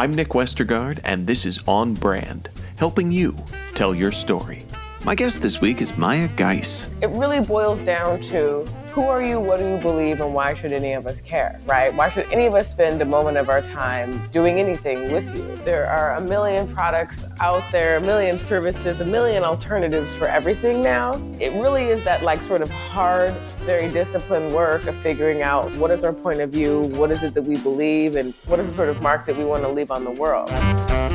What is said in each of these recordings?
I'm Nick Westergaard, and this is On Brand, helping you tell your story. My guest this week is Maya Guice. It really boils down to who are you, what do you believe, and why should any of us care, right? Why should any of us spend a moment of our time doing anything with you? There are a million products out there, a million services, a million alternatives for everything now. It really is that sort of hard, very disciplined work of figuring out what is our point of view, what is it that we believe, and what is the sort of mark that we want to leave on the world.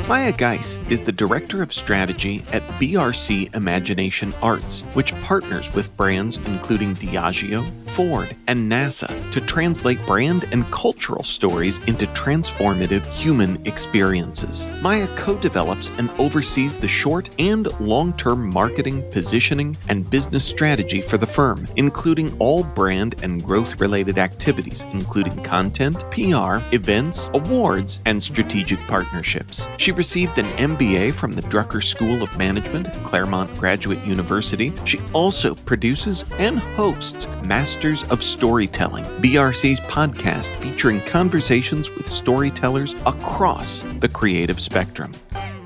Maya Guice is the Director of Strategy at BRC Imagination Arts, which partners with brands including Diageo, Ford, and NASA to translate brand and cultural stories into transformative human experiences. Maya co-develops and oversees the short and long-term marketing, positioning, and business strategy for the firm, including all brand and growth-related activities, including content, PR, events, awards, and strategic partnerships. She received an M.B.A. from the Drucker School of Management at Claremont Graduate University. She also produces and hosts Masters of Storytelling, BRC's podcast featuring conversations with storytellers across the creative spectrum.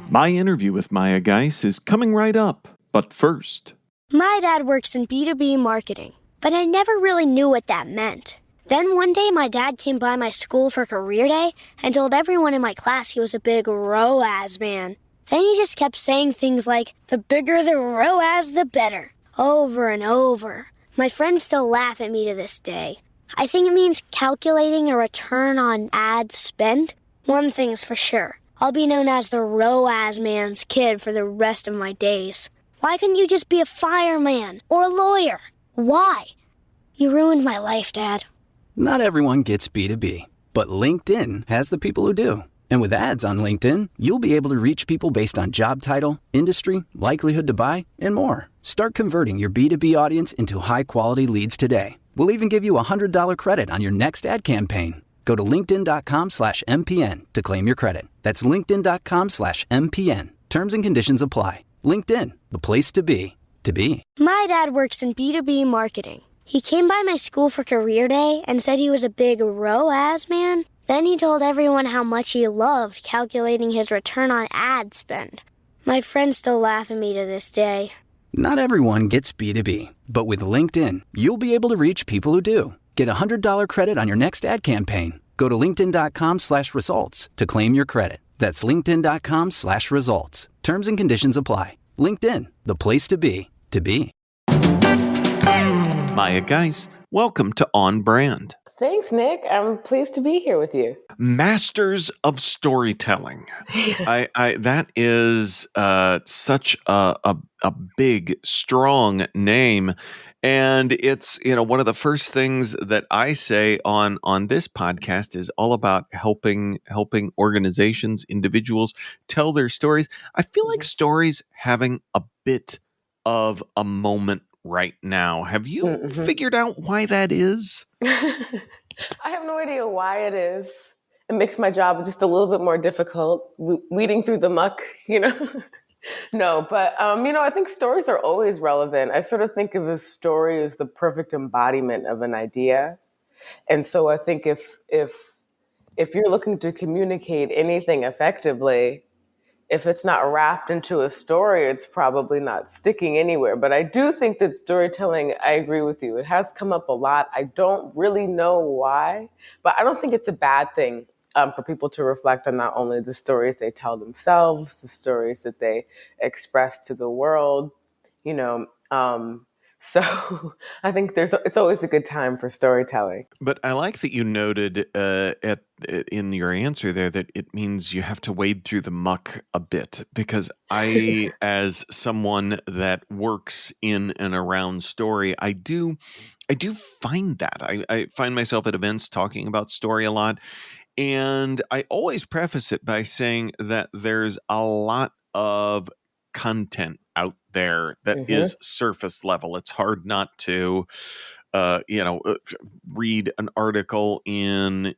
My interview with Maya Guice is coming right up, but first. My dad works in B2B marketing, but I never really knew what that meant. Then one day my dad came by my school for career day and told everyone in my class he was a big ROAS man. Then he just kept saying things like, the bigger the ROAS, the better, over and over. My friends still laugh at me to this day. I think it means calculating a return on ad spend. One thing's for sure, I'll be known as the ROAS man's kid for the rest of my days. Why couldn't you just be a fireman or a lawyer? Why? You ruined my life, Dad. Not everyone gets B2B, but LinkedIn has the people who do. And with ads on LinkedIn, you'll be able to reach people based on job title, industry, likelihood to buy, and more. Start converting your B2B audience into high-quality leads today. We'll even give you a $100 credit on your next ad campaign. Go to linkedin.com/MPN to claim your credit. That's linkedin.com/MPN. Terms and conditions apply. LinkedIn, the place to be, to be. My dad works in B2B marketing. He came by my school for career day and said he was a big ROAS man. Then he told everyone how much he loved calculating his return on ad spend. My friends still laugh at me to this day. Not everyone gets B2B, but with LinkedIn, you'll be able to reach people who do. Get a $100 credit on your next ad campaign. Go to linkedin.com/results to claim your credit. That's linkedin.com/results. Terms and conditions apply. LinkedIn, the place to be, to be. Maya Guice, welcome to On Brand. Thanks, Nick. I'm pleased to be here with you. Masters of Storytelling. That is such a big, strong name. And it's, one of the first things that I say on this podcast is all about helping organizations, individuals tell their stories. I feel like stories having a bit of a moment right now. Have you figured out why that is? I have no idea why it is. It makes my job just a little bit more difficult, weeding through the muck, No, but, I think stories are always relevant. I sort of think of a story as the perfect embodiment of an idea. And so I think if you're looking to communicate anything effectively, if it's not wrapped into a story, it's probably not sticking anywhere. But I do think that storytelling, I agree with you, it has come up a lot. I don't really know why, but I don't think it's a bad thing for people to reflect on not only the stories they tell themselves, the stories that they express to the world, So I think it's always a good time for storytelling. But I like that you noted in your answer there that it means you have to wade through the muck a bit, because I, as someone that works in and around story, I do find that. I find myself at events talking about story a lot. And I always preface it by saying that there's a lot of content out there that is surface level. It's hard not to, read an article in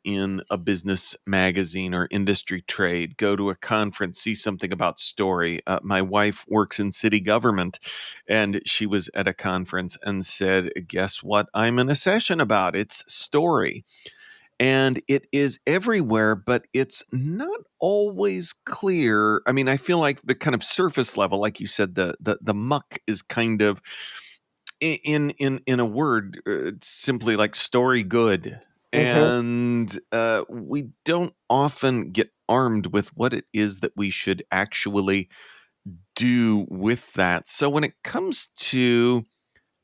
a business magazine or industry trade, go to a conference, see something about story. My wife works in city government, and she was at a conference and said, guess what I'm in a session about? It's story. and it is everywhere, but it's not always clear. I mean, I feel like the kind of surface level, like you said, the muck is kind of in a word, simply like story good. Mm-hmm. And we don't often get armed with what it is that we should actually do with that. So when it comes to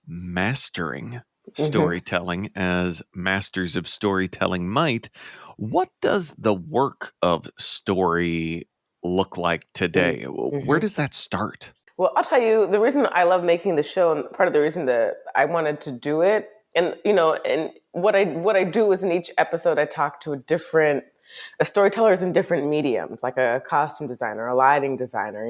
mastering Mm-hmm. storytelling, as Masters of Storytelling might, what does the work of story look like today? Where Mm-hmm. does that start? Well, I'll tell you the reason I love making the show, and part of the reason that I wanted to do it, and and what I do is in each episode I talk to a storytellers in different mediums, like a costume designer, a lighting designer,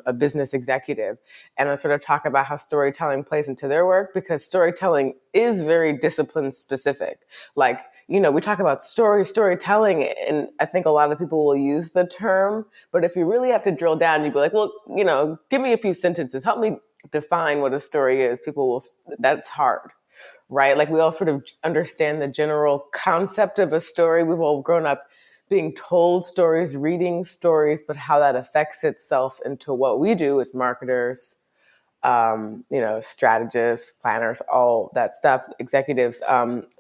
a business executive, and I sort of talk about how storytelling plays into their work, because storytelling is very discipline specific. Like, we talk about storytelling, and I think a lot of people will use the term, but if you really have to drill down, you'd be like, well, give me a few sentences, help me define what a story is. That's hard, right? Like, we all sort of understand the general concept of a story. We've all grown up being told stories, reading stories, but how that affects itself into what we do as marketers, strategists, planners, all that stuff, executives,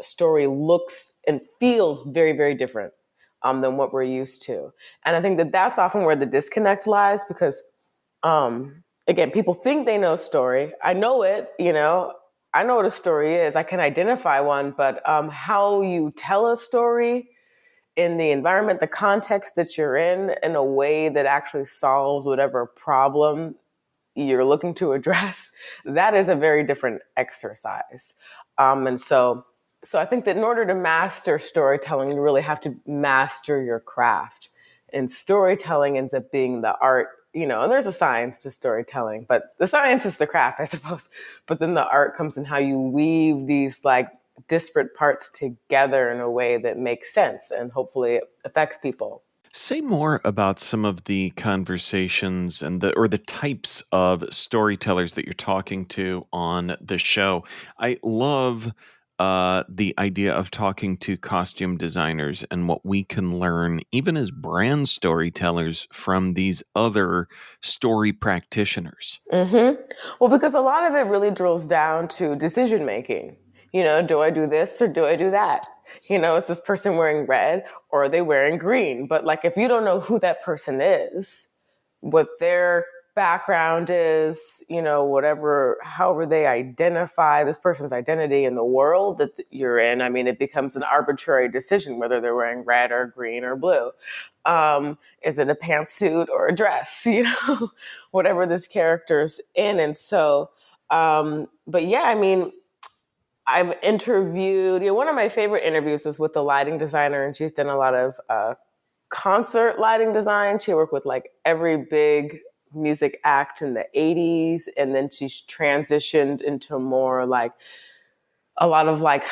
story looks and feels very, very different than what we're used to. And I think that that's often where the disconnect lies, because again, people think they know story. I know it, I know what a story is. I can identify one, but how you tell a story in the environment, the context that you're in a way that actually solves whatever problem you're looking to address, that is a very different exercise. And so I think that in order to master storytelling, you really have to master your craft. And storytelling ends up being the art, and there's a science to storytelling, but the science is the craft, I suppose. But then the art comes in how you weave these like disparate parts together in a way that makes sense and hopefully affects people. Say more about some of the conversations and the types of storytellers that you're talking to on the show. I love the idea of talking to costume designers and what we can learn, even as brand storytellers, from these other story practitioners. Mm-hmm. Well, because a lot of it really drills down to decision making. Do I do this or do I do that? Is this person wearing red or are they wearing green? But like, if you don't know who that person is, what their background is, however they identify this person's identity in the world that you're in, I mean, it becomes an arbitrary decision whether they're wearing red or green or blue. Is it a pantsuit or a dress? Whatever this character's in. And so, but yeah, I mean, I've interviewed, one of my favorite interviews was with the lighting designer, and she's done a lot of concert lighting design. She worked with like every big music act in the 80s. And then she's transitioned into more like a lot of like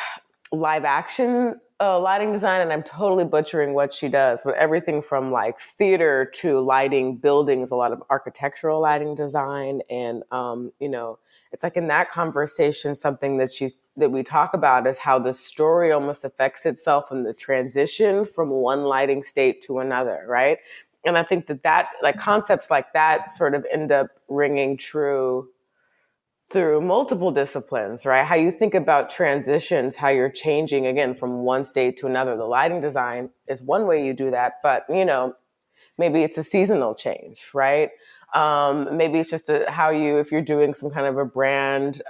live action lighting design. And I'm totally butchering what she does, but everything from like theater to lighting buildings, a lot of architectural lighting design. And, it's like in that conversation, something that we talk about is how the story almost affects itself in the transition from one lighting state to another, right? And I think that like concepts like that sort of end up ringing true through multiple disciplines, right? How you think about transitions, how you're changing again from one state to another. The lighting design is one way you do that, but maybe it's a seasonal change, right? Maybe it's just if you're doing some kind of a brand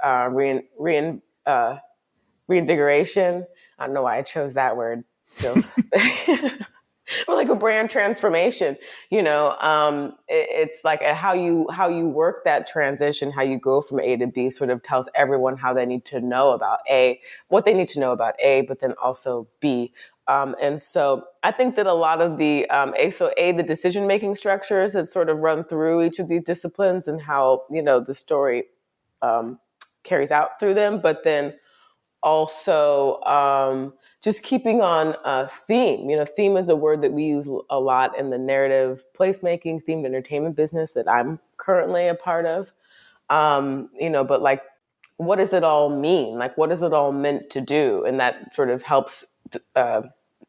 reinvigoration. I don't know why I chose that word. Feels or like a brand transformation. It's like how you work that transition, how you go from A to B, sort of tells everyone how they need to know about A, what they need to know about A, but then also B. And so I think that a lot of the the decision-making structures that sort of run through each of these disciplines and how, the story carries out through them, but then also just keeping on theme. Theme is a word that we use a lot in the narrative placemaking, themed entertainment business that I'm currently a part of. But like, what does it all mean? Like, what is it all meant to do? And that sort of helps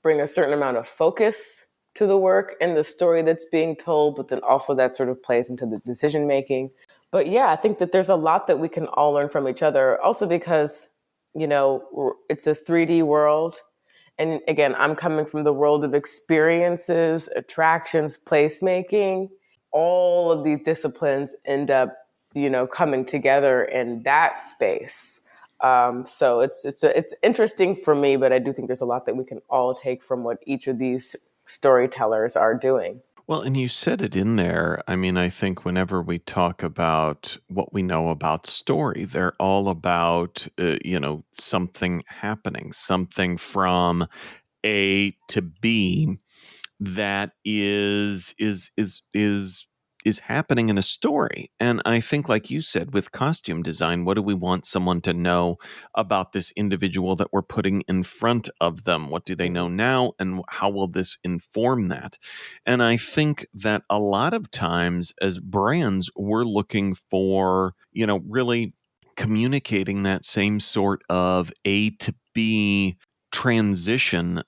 bring a certain amount of focus to the work and the story that's being told, but then also that sort of plays into the decision making. But yeah, I think that there's a lot that we can all learn from each other. Also because, it's a 3D world. And again, I'm coming from the world of experiences, attractions, placemaking. All of these disciplines end up, coming together in that space. So it's interesting for me, but I do think there's a lot that we can all take from what each of these storytellers are doing. Well, and you said it in there. I mean, I think whenever we talk about what we know about story, they're all about, something happening, something from A to B that is happening in a story. And I think, like you said, with costume design, what do we want someone to know about this individual that we're putting in front of them? What do they know now, and how will this inform that? And I think that a lot of times as brands, we're looking for, really communicating that same sort of A to B transition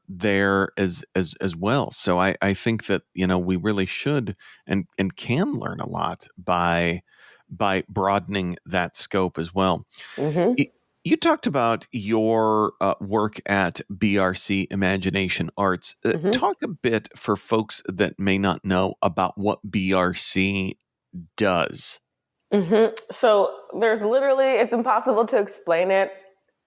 there as well. So I think that we really should and can learn a lot by broadening that scope as well. Mm-hmm. You talked about your work at BRC Imagination Arts. Mm-hmm. Talk a bit for folks that may not know about what BRC does. Mm-hmm. So it's impossible to explain it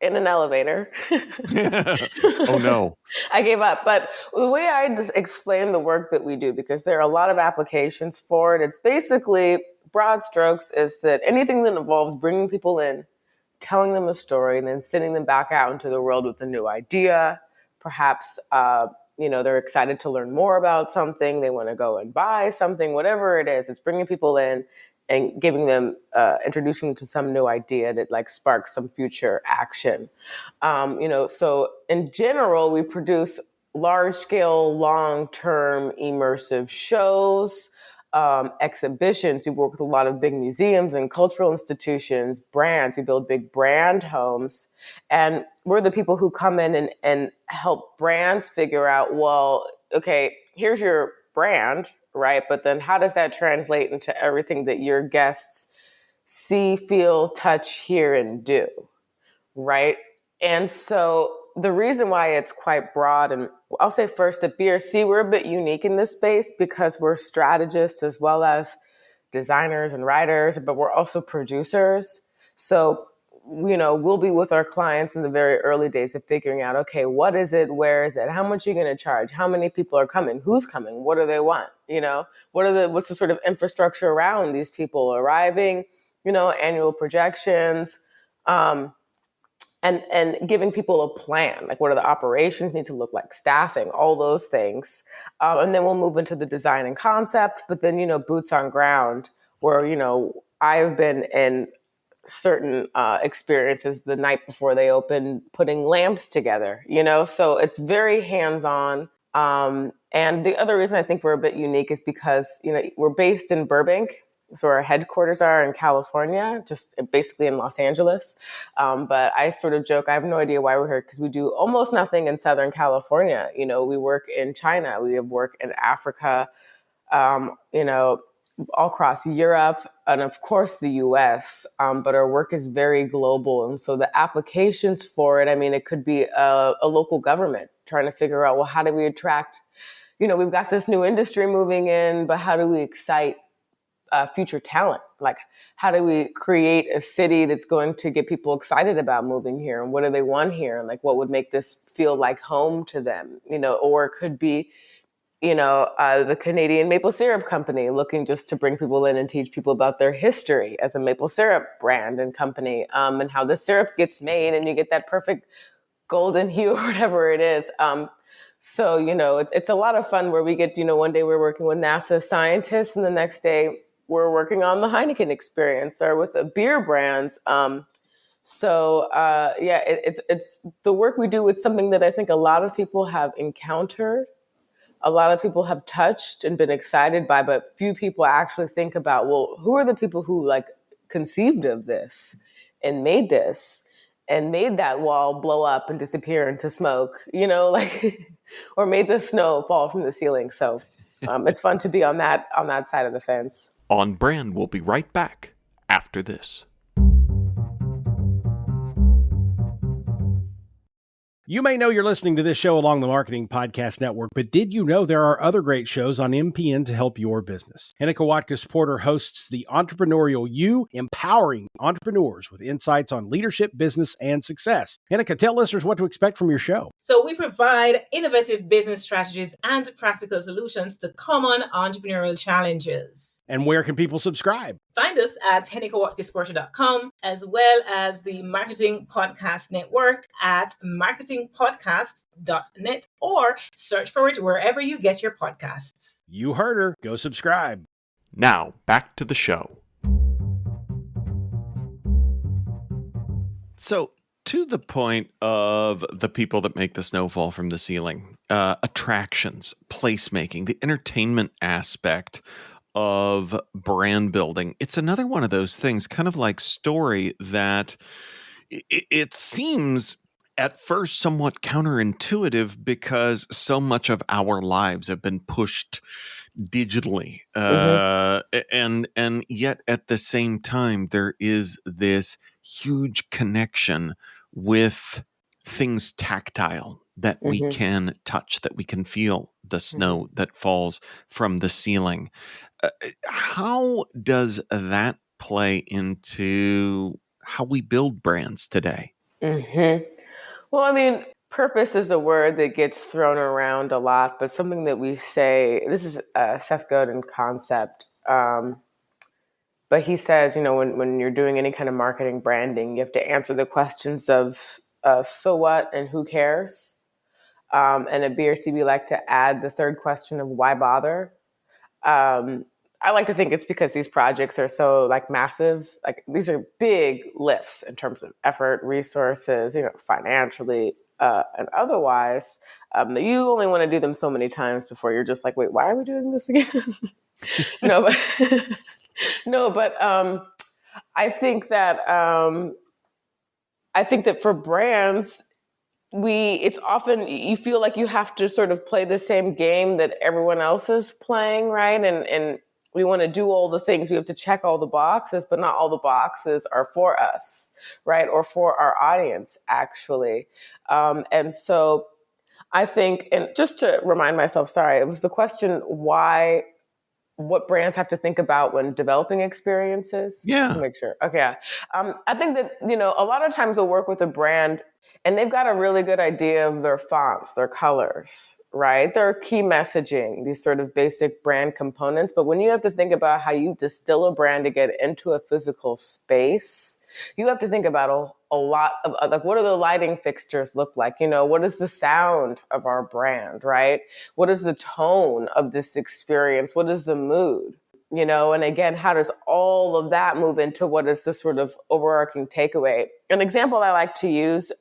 in an elevator. Oh no. I gave up. But the way I just explain the work that we do, because there are a lot of applications for it, it's basically broad strokes is that anything that involves bringing people in, telling them a story, and then sending them back out into the world with a new idea. Perhaps, they're excited to learn more about something. They want to go and buy something, whatever it is. It's bringing people in and giving them, introducing them to some new idea that like sparks some future action. So in general, we produce large scale, long-term immersive shows, exhibitions. We work with a lot of big museums and cultural institutions, brands. We build big brand homes. And we're the people who come in and help brands figure out, well, okay, here's your brand, right? But then how does that translate into everything that your guests see, feel, touch, hear, and do, right? And so the reason why it's quite broad, and I'll say first that BRC, we're a bit unique in this space because we're strategists as well as designers and writers, but we're also producers. So, we'll be with our clients in the very early days of figuring out, okay, what is it? Where is it? How much are you going to charge? How many people are coming? Who's coming? What do they want? What's the sort of infrastructure around these people arriving? Annual projections, and giving people a plan, like what are the operations need to look like, staffing, all those things. And then we'll move into the design and concept, but then, boots on ground where, I've been in certain experiences the night before they open, putting lamps together, so it's very hands-on. And the other reason I think we're a bit unique is because, we're based in Burbank. So our headquarters are in California, just basically in Los Angeles. But I sort of joke, I have no idea why we're here because we do almost nothing in Southern California. We work in China, we have work in Africa, all across Europe, and of course the US, but our work is very global. And so the applications for it, it could be a local government trying to figure out, well, how do we attract, we've got this new industry moving in, but how do we excite future talent? Like, how do we create a city that's going to get people excited about moving here? And what do they want here? And like, what would make this feel like home to them? Or it could be, the Canadian maple syrup company looking just to bring people in and teach people about their history as a maple syrup brand and company, and how the syrup gets made and you get that perfect golden hue or whatever it is. So, it's a lot of fun where we get, one day we're working with NASA scientists and the next day we're working on the Heineken experience or with the beer brands. It's the work we do. It's something that I think a lot of people have encountered, a lot of people have touched and been excited by, but few people actually think about, well, who are the people who like conceived of this and made this? and made that wall blow up and disappear into smoke, like, or made the snow fall from the ceiling. So it's fun to be on that side of the fence. On Brand will be right back after this. You may know you're listening to this show along the Marketing Podcast Network, but did you know there are other great shows on MPN to help your business? Hennika Watkis-Porter hosts The Entrepreneurial You, empowering entrepreneurs with insights on leadership, business, and success. Hennika, tell listeners what to expect from your show. So we provide innovative business strategies and practical solutions to common entrepreneurial challenges. And where can people subscribe? Find us at hennikawatkisporter.com, as well as the Marketing Podcast Network at marketingpodcasts.net, or search for it wherever you get your podcasts. You heard her. Go subscribe. Now, back to the show. So, to the point of the people that make the snow fall from the ceiling, attractions, placemaking, the entertainment aspect of brand building, it's another one of those things, kind of like story, that it seems at first somewhat counterintuitive because so much of our lives have been pushed digitally, and yet at the same time there is this huge connection with things tactile that we can touch, that we can feel, the snow that falls from the ceiling. How does that play into how we build brands today? Well, I mean, purpose is a word that gets thrown around a lot, but something that we say, this is a Seth Godin concept, but he says, when you're doing any kind of marketing branding, you have to answer the questions of so what and who cares. And at BRC, we like to add the third question of why bother. I like to think it's because these projects are so massive. These are big lifts in terms of effort, resources, financially and otherwise, that you only want to do them so many times before you're just like, wait, why are we doing this again? But I think that for brands, it's often, you feel like you have to sort of play the same game that everyone else is playing, right? And we want to do all the things. We have to check all the boxes, but not all the boxes are for us, right? Or for our audience, actually. And so I think, and just to remind myself, sorry, it was the question, what brands have to think about when developing experiences? Yeah. To make sure. Okay. I think that, a lot of times we'll work with a brand and they've got a really good idea of their fonts, their colors, right? Their key messaging, these sort of basic brand components. But when you have to think about how you distill a brand to get into a physical space, you have to think about a lot of, what do the lighting fixtures look like? What is the sound of our brand, right? What is the tone of this experience? What is the mood? And again, how does all of that move into what is the sort of overarching takeaway? An example I like to use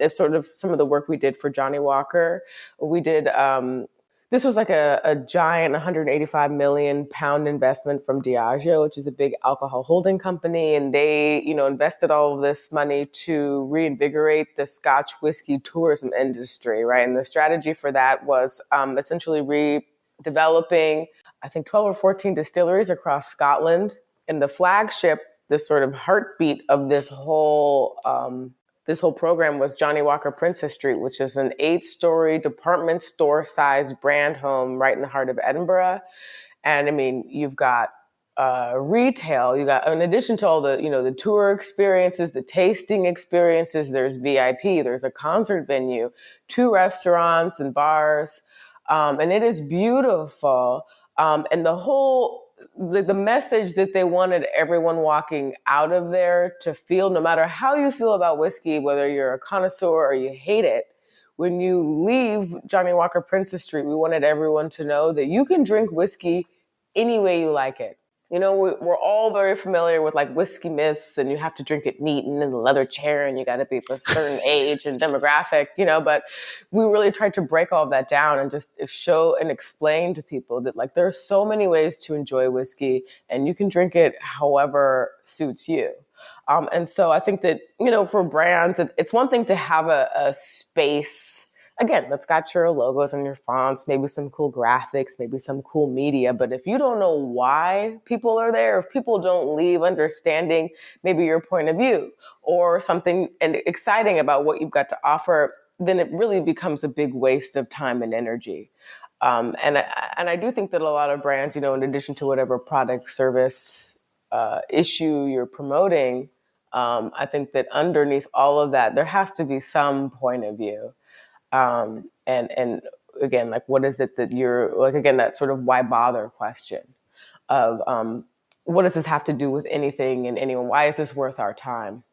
is sort of some of the work we did for Johnnie Walker. We did, this was like a giant 185 million pound investment from Diageo, which is a big alcohol holding company. And they, invested all of this money to reinvigorate the Scotch whiskey tourism industry, right? And the strategy for that was essentially redeveloping, I think 12 or 14 distilleries across Scotland. And the flagship, the sort of heartbeat of this whole program was Johnnie Walker Princess Street, which is an 8-story department store-sized brand home right in the heart of Edinburgh. And I mean, you've got retail, you got, in addition to all the, the tour experiences, the tasting experiences, there's VIP, there's a concert venue, 2 restaurants and bars. And it is beautiful. And the whole, the message that they wanted everyone walking out of there to feel, no matter how you feel about whiskey, whether you're a connoisseur or you hate it, when you leave Johnnie Walker Princess Street, we wanted everyone to know that you can drink whiskey any way you like it. We're all very familiar with whiskey myths, and you have to drink it neat and in a leather chair, and you got to be of a certain age and demographic, but we really tried to break all of that down and just show and explain to people that there are so many ways to enjoy whiskey, and you can drink it however suits you. And so I think that, for brands, it's one thing to have a space, again, that's got your logos and your fonts, maybe some cool graphics, maybe some cool media. But if you don't know why people are there, if people don't leave understanding maybe your point of view or something and exciting about what you've got to offer, then it really becomes a big waste of time and energy. And I do think that a lot of brands, in addition to whatever product, service, issue you're promoting, I think that underneath all of that, there has to be some point of view. And again, like, what is it that you're like, again, that sort of why bother question of, what does this have to do with anything and anyone? Why is this worth our time?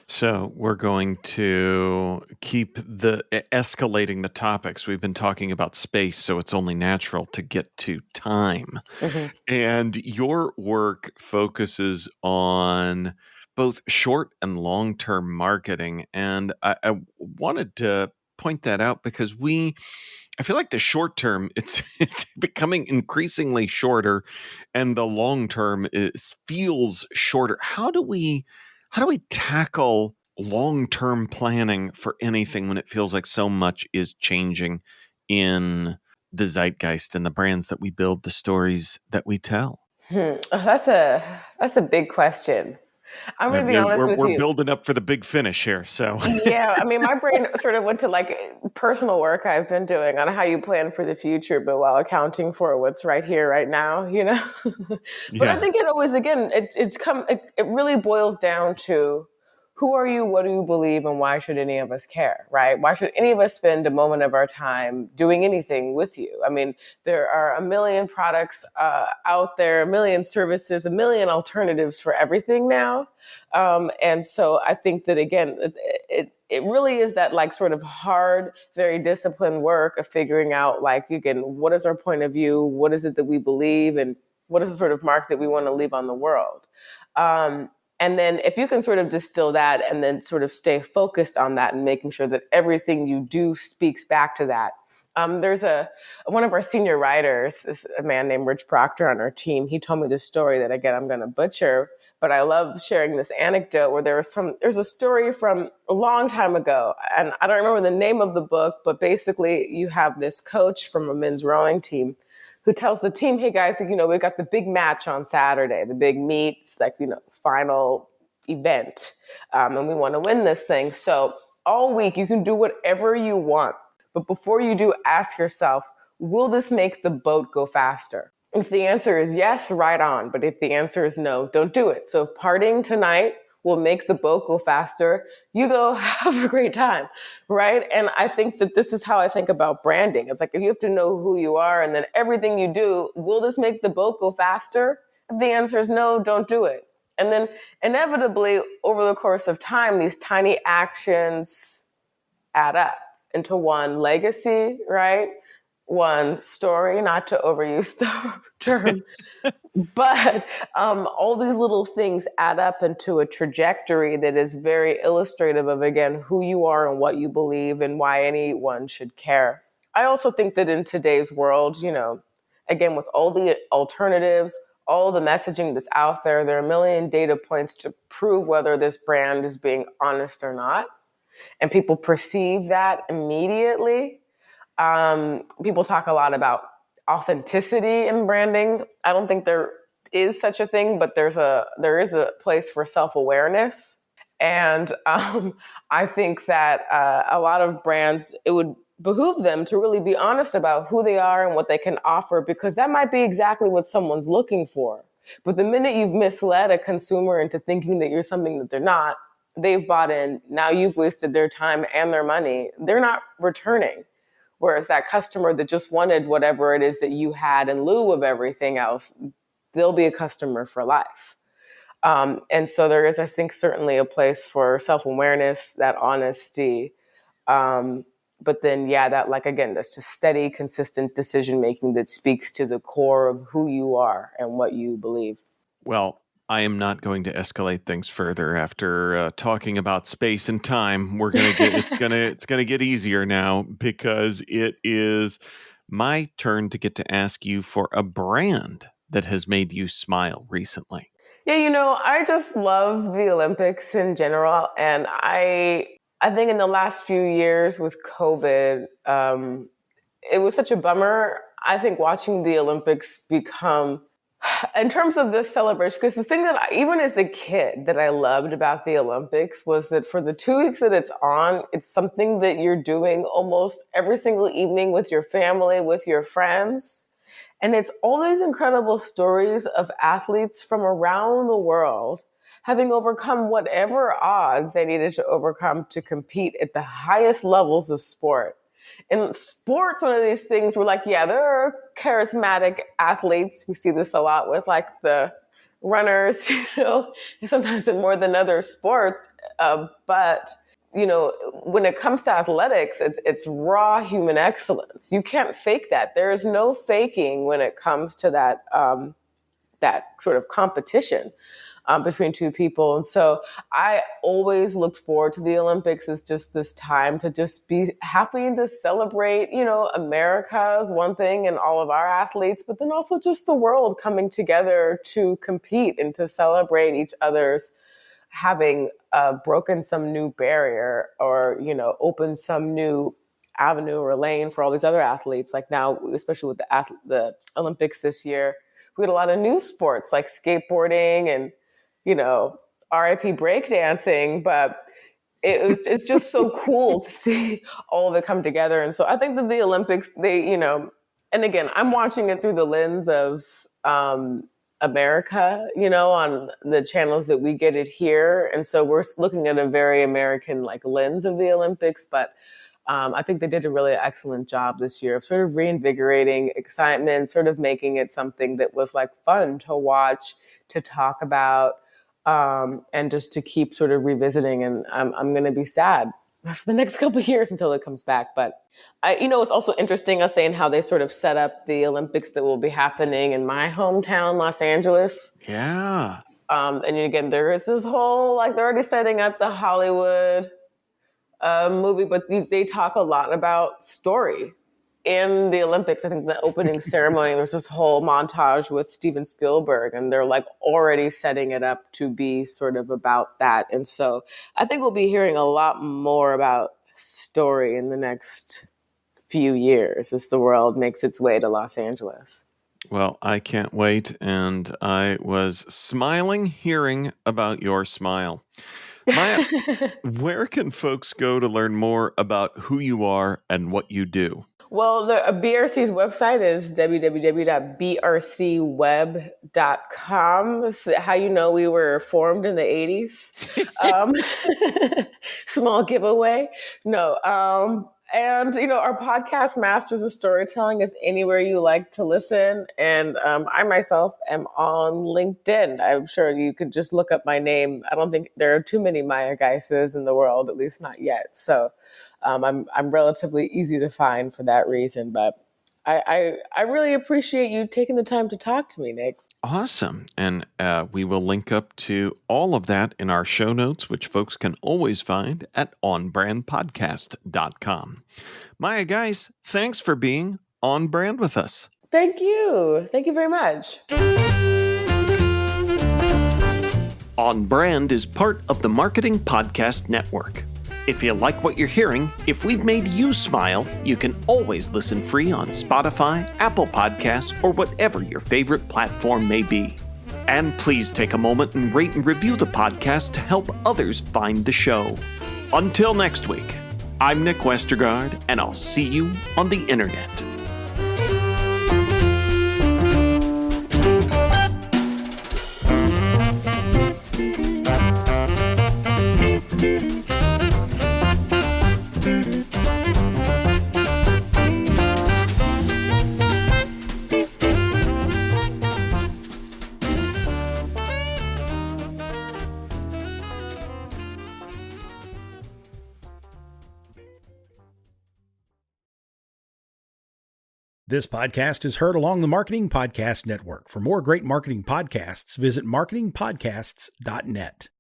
So we're going to keep escalating the topics. We've been talking about space, so it's only natural to get to time. Mm-hmm. And your work focuses on both short and long-term marketing. And I wanted to point that out because I feel like the short term, it's becoming increasingly shorter, and the long term feels shorter. How do we tackle long-term planning for anything when it feels like so much is changing in the zeitgeist and the brands that we build, the stories that we tell? That's a big question. I'm going to be honest with We're you. building up for the big finish here. So Yeah, I mean, my brain sort of went to like personal work I've been doing on how you plan for the future, but while accounting for what's right here, right now, But I think it always, again, it really boils down to who are you, what do you believe, and why should any of us care, right? Why should any of us spend a moment of our time doing anything with you? I mean, there are a million products out there, a million services, a million alternatives for everything now. And so I think that, again, it really is that like sort of hard, very disciplined work of figuring out, like, again, what is our point of view? What is it that we believe? And what is the sort of mark that we want to leave on the world? And then if you can sort of distill that and then sort of stay focused on that and making sure that everything you do speaks back to that. There's one of our senior writers, a man named Rich Proctor on our team. He told me this story that, again, I'm going to butcher, but I love sharing this anecdote where there's a story from a long time ago, and I don't remember the name of the book, but basically you have this coach from a men's rowing team who tells the team, hey guys, we got the big match on Saturday, the big meet, it's like, final event. And we want to win this thing. So all week you can do whatever you want. But before you do, ask yourself, will this make the boat go faster? If the answer is yes, right on. But if the answer is no, don't do it. So if partying tonight will make the boat go faster, you go have a great time, right? And I think that this is how I think about branding. It's like, if you have to know who you are and then everything you do, will this make the boat go faster? If the answer is no, don't do it. And then inevitably, over the course of time, these tiny actions add up into one legacy, right? One story, not to overuse the term, but all these little things add up into a trajectory that is very illustrative of, again, who you are and what you believe and why anyone should care. I also think that in today's world, again, with all the alternatives, all the messaging that's out there, there are a million data points to prove whether this brand is being honest or not. And people perceive that immediately. People talk a lot about authenticity in branding. I don't think there is such a thing, but there is a place for self-awareness. And I think that a lot of brands, it would behoove them to really be honest about who they are and what they can offer, because that might be exactly what someone's looking for. But the minute you've misled a consumer into thinking that you're something that they're not, they've bought in, now you've wasted their time and their money, they're not returning. Whereas that customer that just wanted whatever it is that you had in lieu of everything else, they'll be a customer for life. And so there is, I think, certainly a place for self-awareness, that honesty. But then, that, like, again, that's just steady, consistent decision-making that speaks to the core of who you are and what you believe. Well, I am not going to escalate things further after talking about space and time. It's gonna get easier now, because it is my turn to get to ask you for a brand that has made you smile recently. Yeah, I just love the Olympics in general. And I think in the last few years with COVID, it was such a bummer. I think watching the Olympics become, in terms of this celebration, because the thing that even as a kid that I loved about the Olympics was that for the 2 weeks that it's on, it's something that you're doing almost every single evening with your family, with your friends. And it's all these incredible stories of athletes from around the world having overcome whatever odds they needed to overcome to compete at the highest levels of sport. In sports, one of these things where yeah, there are charismatic athletes. We see this a lot with the runners, sometimes in more than other sports. But when it comes to athletics, it's raw human excellence. You can't fake that. There is no faking when it comes to that sort of competition between two people. And so I always looked forward to the Olympics as just this time to just be happy and to celebrate, America is one thing and all of our athletes, but then also just the world coming together to compete and to celebrate each other's having broken some new barrier or, opened some new avenue or lane for all these other athletes. Like now, especially with the Olympics this year, we had a lot of new sports like skateboarding and, RIP breakdancing, but it's just so cool to see all of it come together. And so I think that the Olympics, and again, I'm watching it through the lens of America, on the channels that we get it here. And so we're looking at a very American lens of the Olympics, but I think they did a really excellent job this year of sort of reinvigorating excitement, sort of making it something that was fun to watch, to talk about, and just to keep sort of revisiting. And I'm going to be sad for the next couple of years until it comes back. But it's also interesting, us saying how they sort of set up the Olympics that will be happening in my hometown, Los Angeles. Yeah. And again, there is this whole, they're already setting up the Hollywood movie, but they talk a lot about story in the Olympics. I think the opening ceremony, there's this whole montage with Steven Spielberg, and they're already setting it up to be sort of about that. And so I think we'll be hearing a lot more about story in the next few years as the world makes its way to Los Angeles. Well, I can't wait. And I was smiling hearing about your smile. Maya, where can folks go to learn more about who you are and what you do? Well, the BRC's website is www.brcweb.com. This is how we were formed in the 80s. Small giveaway. No. And, our podcast, Masters of Storytelling, is anywhere you like to listen. And I myself am on LinkedIn. I'm sure you could just look up my name. I don't think there are too many Maya Guices in the world, at least not yet. So I'm relatively easy to find for that reason. But I really appreciate you taking the time to talk to me, Nick. Awesome. And we will link up to all of that in our show notes, which folks can always find at onbrandpodcast.com. Maya Guice, thanks for being on brand with us. Thank you. Thank you very much. On Brand is part of the Marketing Podcast Network. If you like what you're hearing, if we've made you smile, you can always listen free on Spotify, Apple Podcasts, or whatever your favorite platform may be. And please take a moment and rate and review the podcast to help others find the show. Until next week, I'm Nick Westergaard, and I'll see you on the internet. This podcast is heard along the Marketing Podcast Network. For more great marketing podcasts, visit marketingpodcasts.net.